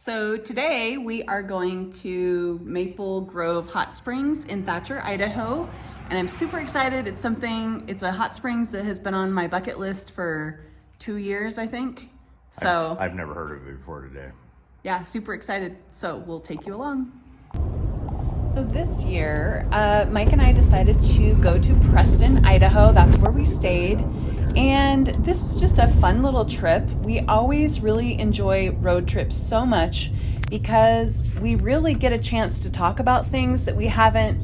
So today we are going to Maple Grove Hot Springs in Thatcher, Idaho. And I'm super excited. It's a hot springs that has been on my bucket list for 2 years, I think. So I've never heard of it before today. Yeah, super excited. So we'll take you along. So this year, Mike and I decided to go to Preston, Idaho. That's where we stayed. And this is just a fun little trip. We always really enjoy road trips so much because we really get a chance to talk about things that we haven't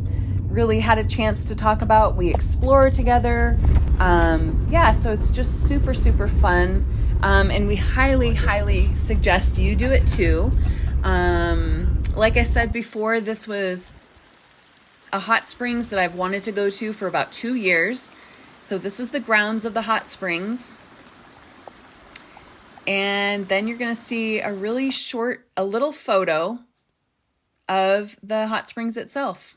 really had a chance to talk about. We explore together. So it's just super, super fun. And we highly suggest you do it too. Like I said before, this was a hot springs that I've wanted to go to for about 2 years. So this is the grounds of the hot springs. And then you're going to see a little photo of the hot springs itself.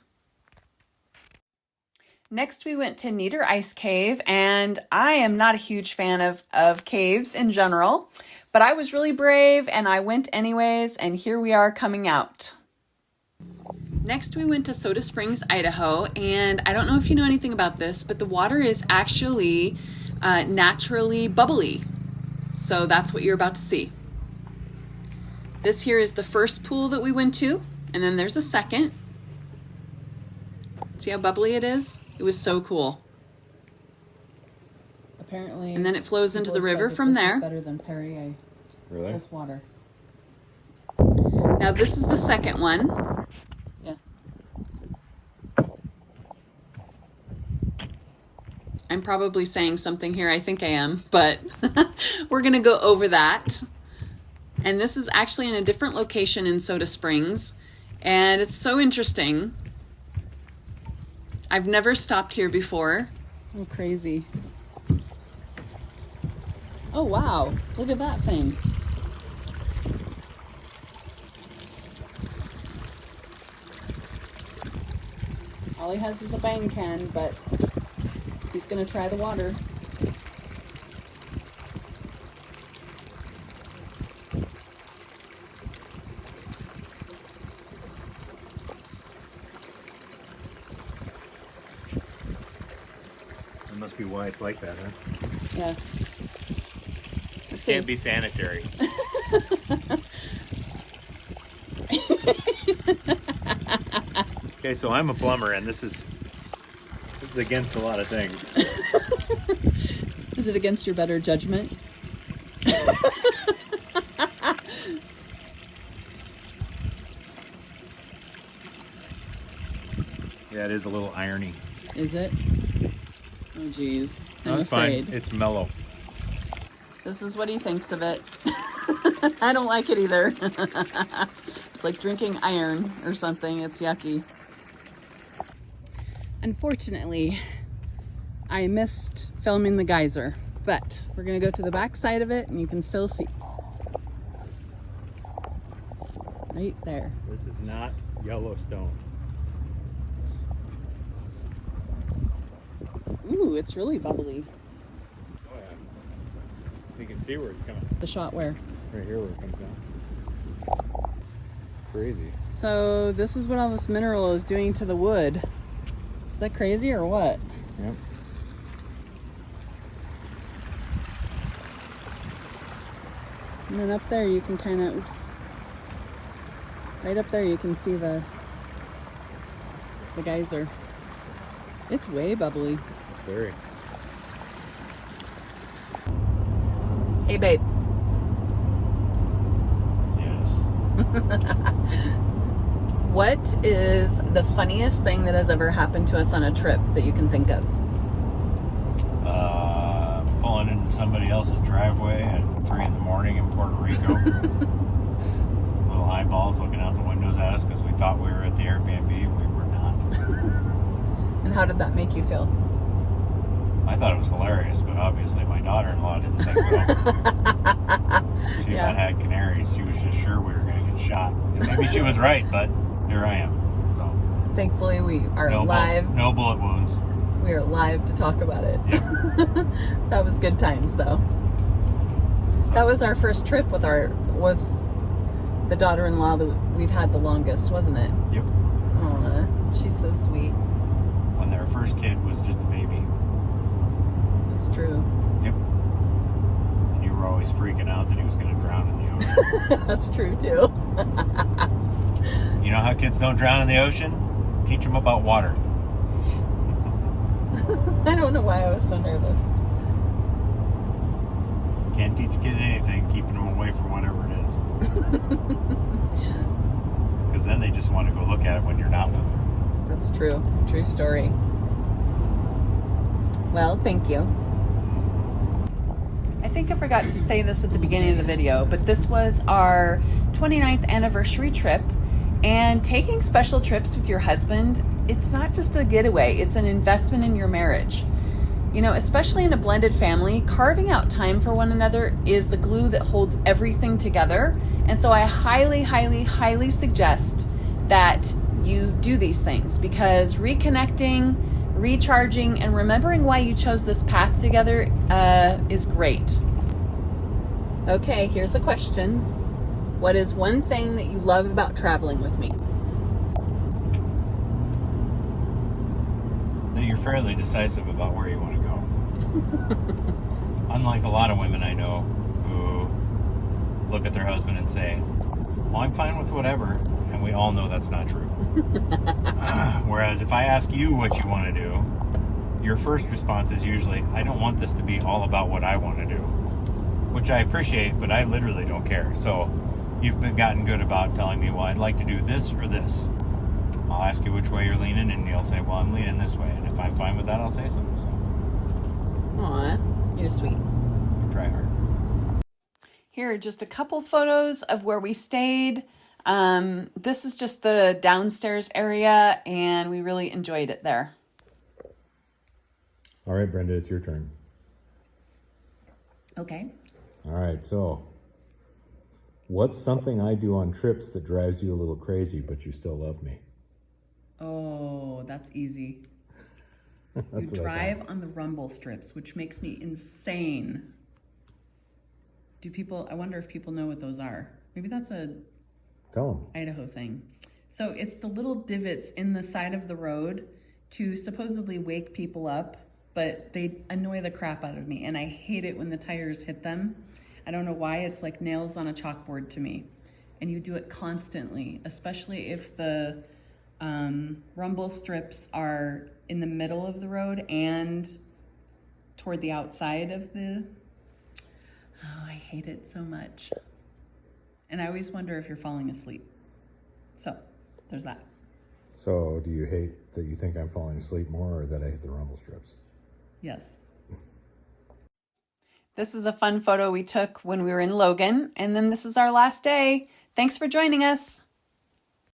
Next, we went to Neater Ice Cave, and I am not a huge fan of caves in general, but I was really brave and I went anyways, and here we are coming out. Next, we went to Soda Springs, Idaho, and I don't know if you know anything about this, but the water is actually naturally bubbly. So that's what you're about to see. This here is the first pool that we went to, and then there's a second. See how bubbly it is? It was so cool. Apparently, and then it flows into the river from there. Better than Perrier. Really? This water. Now this is the second one. Yeah. I'm probably saying something here. I think I am, but we're going to go over that. And this is actually in a different location in Soda Springs. And it's so interesting. I've never stopped here before. Oh, crazy. Oh, wow. Look at that thing. All he has is a bang can, but he's going to try the water. That must be why it's like that, huh? Yeah. This can't be sanitary. Okay, so I'm a plumber, and this is against a lot of things. Is it against your better judgment? Yeah, it is a little irony. Is it? Oh, geez. No, I'm it's afraid. fine. It's mellow. This is what he thinks of it. I don't like it either. It's like drinking iron or something. It's yucky. Unfortunately, I missed filming the geyser, but we're going to go to the back side of it and you can still see. Right there. This is not Yellowstone. Ooh, it's really bubbly. Oh yeah. You can see where it's coming. The shot where? Right here where it comes down. Crazy. So this is what all this mineral is doing to the wood. Is that crazy or what? Yep. And then up there you can kind of, right up there you can see the geyser. It's way bubbly. Very. Hey babe. Yes. What is the funniest thing that has ever happened to us on a trip that you can think of? Pulling into somebody else's driveway at 3 in the morning in Puerto Rico. Little eyeballs looking out the windows at us because we thought we were at the Airbnb. We were not. And how did that make you feel? I thought it was hilarious, but obviously my daughter-in-law didn't think so. She Yeah. had canaries. She was just sure we were going to get shot. And maybe she was right, but here I am. So Thankfully we are no live. No bullet wounds. We are live to talk about it. Yep. That was good times though. That was our first trip with the daughter-in-law that we've had the longest, wasn't it? Yep. Aw, she's so sweet. When their first kid was just a baby. It's true. Yep. And you were always freaking out that he was going to drown in the ocean. That's true too. You know how kids don't drown in the ocean? Teach them about water. I don't know why I was so nervous. Can't teach a kid anything, keeping them away from whatever it is. Because then they just want to go look at it when you're not with them. That's true. True story. Well, thank you. I think I forgot to say this at the beginning of the video, but this was our 29th anniversary trip. And taking special trips with your husband, it's not just a getaway, it's an investment in your marriage. You know, especially in a blended family, carving out time for one another is the glue that holds everything together. And so I highly, highly, highly suggest that you do these things, because reconnecting, recharging, and remembering why you chose this path together is great. Okay, here's a question. What is one thing that you love about traveling with me? That you're fairly decisive about where you want to go. Unlike a lot of women I know who look at their husband and say, well, I'm fine with whatever, and we all know that's not true. Whereas if I ask you what you want to do, your first response is usually, I don't want this to be all about what I want to do, which I appreciate, but I literally don't care. So you've gotten good about telling me, well, I'd like to do this or this. I'll ask you which way you're leaning, and you'll say, well, I'm leaning this way. And if I'm fine with that, I'll say so. Aw, you're sweet. You try hard. Here are just a couple photos of where we stayed. This is just the downstairs area, and we really enjoyed it there. All right, Brenda, it's your turn. Okay. All right, so what's something I do on trips that drives you a little crazy, but you still love me? Oh, that's easy. You drive on the rumble strips, which makes me insane. I wonder if people know what those are. Maybe that's a Tell them. Idaho thing. So it's the little divots in the side of the road to supposedly wake people up, but they annoy the crap out of me, and I hate it when the tires hit them. I don't know why, it's like nails on a chalkboard to me. And you do it constantly, especially if the rumble strips are in the middle of the road and toward the outside of the... Oh, I hate it so much. And I always wonder if you're falling asleep. So, there's that. So do you hate that you think I'm falling asleep more, or that I hit the rumble strips? Yes. This is a fun photo we took when we were in Logan, and then this is our last day. Thanks for joining us.